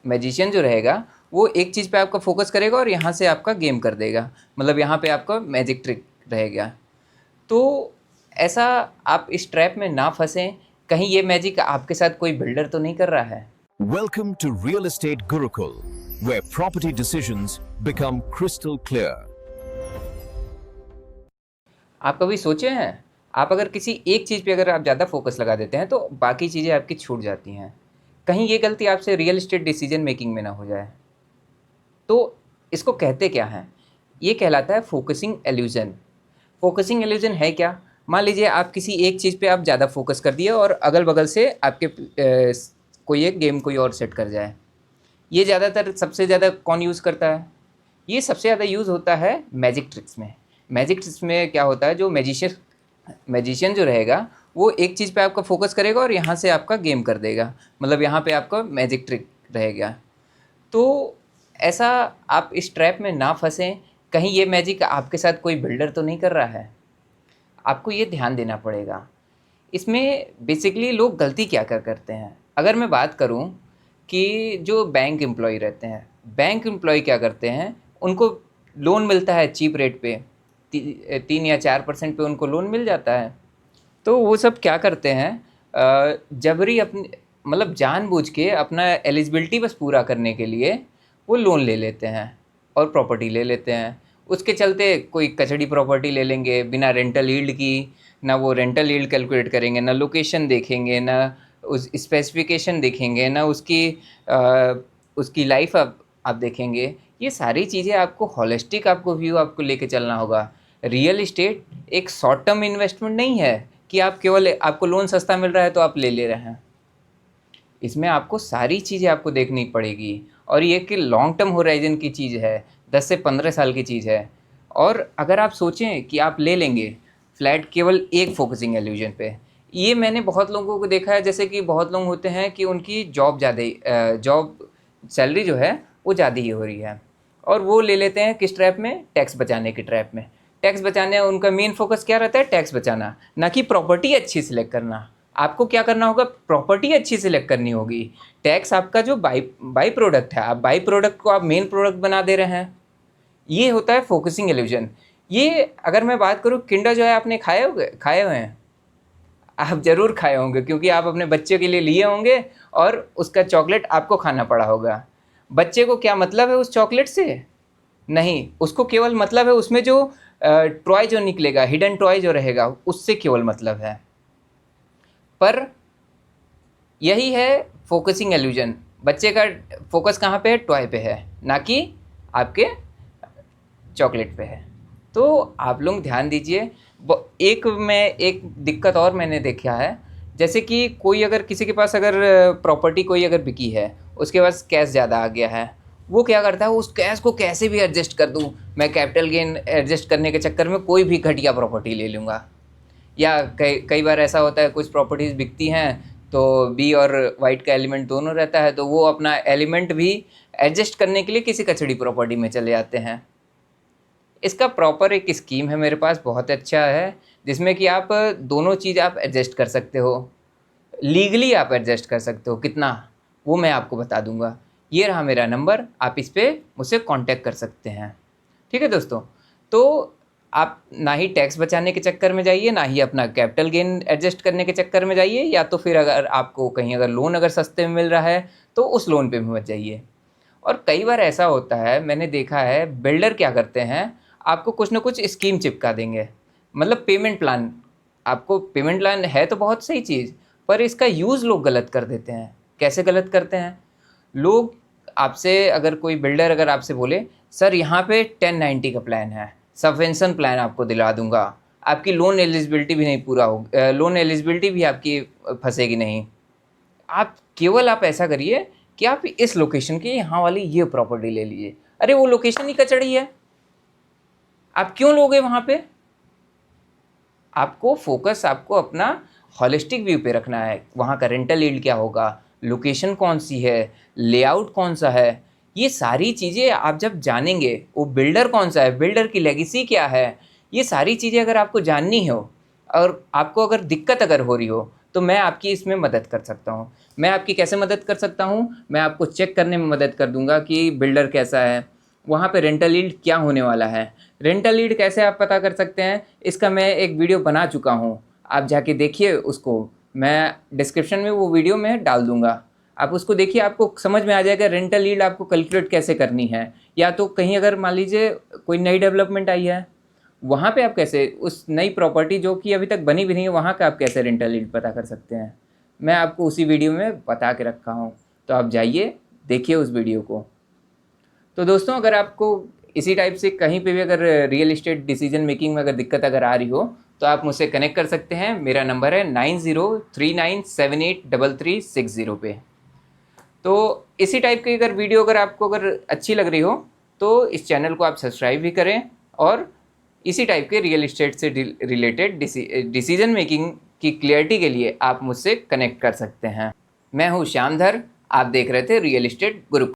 Magician जो रहेगा वो एक चीज़ पे आपका फोकस करेगा और यहाँ से आपका गेम कर देगा, मतलब यहाँ पे आपका मैजिक ट्रिक रहेगा। तो ऐसा आप इस ट्रैप में ना फंसें, कहीं ये मैजिक आपके साथ कोई बिल्डर तो नहीं कर रहा है। Welcome to Real Estate Gurukul, where property decisions become crystal clear. आप कभी सोचे हैं, आप अगर किसी एक चीज़ पे अगर आप ज़्यादा फोकस लगा देते हैं तो बाकी चीज़ें आपकी छूट जाती हैं। कहीं ये गलती आपसे रियल एस्टेट डिसीजन मेकिंग में ना हो जाए। तो इसको कहते क्या हैं? ये कहलाता है फोकसिंग एल्यूजन। फोकसिंग एल्यूजन है क्या? मान लीजिए आप किसी एक चीज़ पे आप ज़्यादा फोकस कर दिए और अगल-बगल से आपके कोई एक गेम कोई और सेट कर जाए। ये ज़्यादातर सबसे ज़्यादा कौन यूज़ करता है? ये सबसे ज़्यादा यूज़ होता है मैजिक ट्रिक्स में। मैजिक ट्रिक्स में क्या होता है, जो मैजिशियन जो रहेगा वो एक चीज़ पे आपका फोकस करेगा और यहाँ से आपका गेम कर देगा, मतलब यहाँ पे आपका मैजिक ट्रिक रहेगा। तो ऐसा आप इस ट्रैप में ना फंसें, कहीं ये मैजिक आपके साथ कोई बिल्डर तो नहीं कर रहा है। आपको ये ध्यान देना पड़ेगा। इसमें बेसिकली लोग गलती क्या करते हैं, अगर मैं बात करूं कि जो बैंक एम्प्लॉय रहते हैं, बैंक एम्प्लॉय क्या करते हैं, उनको लोन मिलता है चीप रेट पे, 3 या 4% पे उनको लोन मिल जाता है। तो वो सब क्या करते हैं, जबरी अपनी मतलब जानबूझ के अपना एलिजिबिलिटी बस पूरा करने के लिए वो लोन ले लेते हैं और प्रॉपर्टी ले लेते हैं। उसके चलते कोई कचड़ी प्रॉपर्टी ले लेंगे बिना रेंटल यील्ड की, ना वो रेंटल यील्ड कैलकुलेट करेंगे, ना लोकेशन देखेंगे, ना उस स्पेसिफिकेशन देखेंगे, ना उसकी लाइफ आप देखेंगे। ये सारी चीज़ें आपको हॉलिस्टिक आपको व्यू आपको लेके चलना होगा। रियल इस्टेट एक शॉर्ट टर्म इन्वेस्टमेंट नहीं है कि आप केवल आपको लोन सस्ता मिल रहा है तो आप ले रहे हैं। इसमें आपको सारी चीज़ें आपको देखनी पड़ेगी और ये कि लॉन्ग टर्म होराइजन की चीज़ है, 10 से 15 साल की चीज़ है। और अगर आप सोचें कि आप ले लेंगे फ्लैट केवल एक फोकसिंग एल्यूजन पे, ये मैंने बहुत लोगों को देखा है। जैसे कि बहुत लोग होते हैं कि उनकी जॉब सैलरी जो है वो ज़्यादा ही हो रही है और वो ले लेते हैं किस ट्रैप में, टैक्स बचाने की ट्रैप में। टैक्स बचाने उनका मेन फोकस क्या रहता है, टैक्स बचाना, ना कि प्रॉपर्टी अच्छी सिलेक्ट करना। आपको क्या करना होगा, प्रॉपर्टी अच्छी सिलेक्ट करनी होगी। टैक्स आपका जो बाई प्रोडक्ट है, आप बाई प्रोडक्ट को आप मेन प्रोडक्ट बना दे रहे हैं। ये होता है फोकसिंग इल्यूजन। ये अगर मैं बात करूँ, किंडर जो है आपने खाए हुए हैं, आप ज़रूर खाए होंगे क्योंकि आप अपने बच्चे के लिए लिए होंगे और उसका चॉकलेट आपको खाना पड़ा होगा। बच्चे को क्या मतलब है उस चॉकलेट से? नहीं, उसको केवल मतलब है उसमें जो टॉय जो निकलेगा, हिडन टॉय जो रहेगा, उससे केवल मतलब है। पर यही है फोकसिंग एल्यूजन। बच्चे का फोकस कहाँ पे है, टॉय पे है, ना कि आपके चॉकलेट पे है। तो आप लोग ध्यान दीजिए। एक दिक्कत और मैंने देखा है, जैसे कि कोई अगर किसी के पास अगर प्रॉपर्टी कोई अगर बिकी है, उसके पास कैश ज़्यादा आ गया है, वो क्या करता है, उस कैश को कैसे भी एडजस्ट कर दूँ, मैं कैपिटल गेन एडजस्ट करने के चक्कर में कोई भी घटिया प्रॉपर्टी ले लूँगा। या कई कई बार ऐसा होता है, कुछ प्रॉपर्टीज़ बिकती हैं तो बी और वाइट का एलिमेंट दोनों रहता है, तो वो अपना एलिमेंट भी एडजस्ट करने के लिए किसी कचड़ी प्रॉपर्टी में चले जाते हैं। इसका प्रॉपर एक स्कीम है मेरे पास, बहुत अच्छा है, जिसमें कि आप दोनों चीज़ आप एडजस्ट कर सकते हो। लीगली आप एडजस्ट कर सकते हो कितना, वो मैं आपको बता दूंगा। ये रहा मेरा नंबर, आप इस पर मुझसे कांटेक्ट कर सकते हैं। ठीक है दोस्तों, तो आप ना ही टैक्स बचाने के चक्कर में जाइए, ना ही अपना कैपिटल गेन एडजस्ट करने के चक्कर में जाइए, या तो फिर अगर आपको कहीं अगर लोन अगर सस्ते में मिल रहा है तो उस लोन पे भी मत जाइए। और कई बार ऐसा होता है, मैंने देखा है, बिल्डर क्या करते हैं, आपको कुछ ना कुछ स्कीम चिपका देंगे, मतलब पेमेंट प्लान। आपको पेमेंट प्लान है तो बहुत सही चीज़, पर इसका यूज़ लोग गलत कर देते हैं। कैसे गलत करते हैं लोग? आपसे अगर कोई बिल्डर अगर आपसे बोले, सर यहाँ पे 1090 का प्लान है, सबवेंशन प्लान आपको दिला दूंगा, आपकी लोन एलिजिबिलिटी भी नहीं पूरा हो, लोन एलिजिबिलिटी भी आपकी फंसेगी नहीं। आप ऐसा करिए कि आप इस लोकेशन की यहाँ वाली ये प्रॉपर्टी ले लीजिए। अरे वो लोकेशन ही कचड़ी है, आप क्यों लोगे वहाँ पे? आपको फोकस आपको अपना हॉलिस्टिक व्यू पे रखना है। वहाँ का रेंटल यील्ड क्या होगा, लोकेशन कौन सी है, लेआउट कौन सा है, ये सारी चीज़ें आप जब जानेंगे, वो बिल्डर कौन सा है, बिल्डर की लेगेसी क्या है, ये सारी चीज़ें अगर आपको जाननी हो और आपको अगर दिक्कत अगर हो रही हो, तो मैं आपकी इसमें मदद कर सकता हूँ। मैं आपकी कैसे मदद कर सकता हूँ? मैं आपको चेक करने में मदद कर दूंगा कि बिल्डर कैसा है, वहाँ पे रेंटल यील्ड क्या होने वाला है। रेंटल यील्ड कैसे आप पता कर सकते हैं, इसका मैं एक वीडियो बना चुका हूँ, आप जाके देखिए उसको, मैं डिस्क्रिप्शन में वो वीडियो मैं डाल दूंगा। आप उसको देखिए, आपको समझ में आ जाएगा रेंटल यील्ड आपको कैलकुलेट कैसे करनी है। या तो कहीं अगर मान लीजिए कोई नई डेवलपमेंट आई है, वहाँ पे आप कैसे उस नई प्रॉपर्टी जो कि अभी तक बनी भी नहीं है, वहाँ का आप कैसे रेंटल यील्ड पता कर सकते हैं, मैं आपको उसी वीडियो में बता के रखा हूँ। तो आप जाइए देखिए उस वीडियो को। तो दोस्तों, अगर आपको इसी टाइप से कहीं पे भी अगर रियल इस्टेट डिसीजन मेकिंग में अगर दिक्कत अगर आ रही हो, तो आप मुझसे कनेक्ट कर सकते हैं। मेरा नंबर है 9039783360 पे। तो इसी टाइप की अगर वीडियो अगर आपको अगर अच्छी लग रही हो, तो इस चैनल को आप सब्सक्राइब भी करें, और इसी टाइप के रियल इस्टेट से रिलेटेड डिसीजन मेकिंग की क्लियरिटी के लिए आप मुझसे कनेक्ट कर सकते हैं। मैं हूँ श्यामधर, आप देख रहे थे रियल इस्टेट गुरु।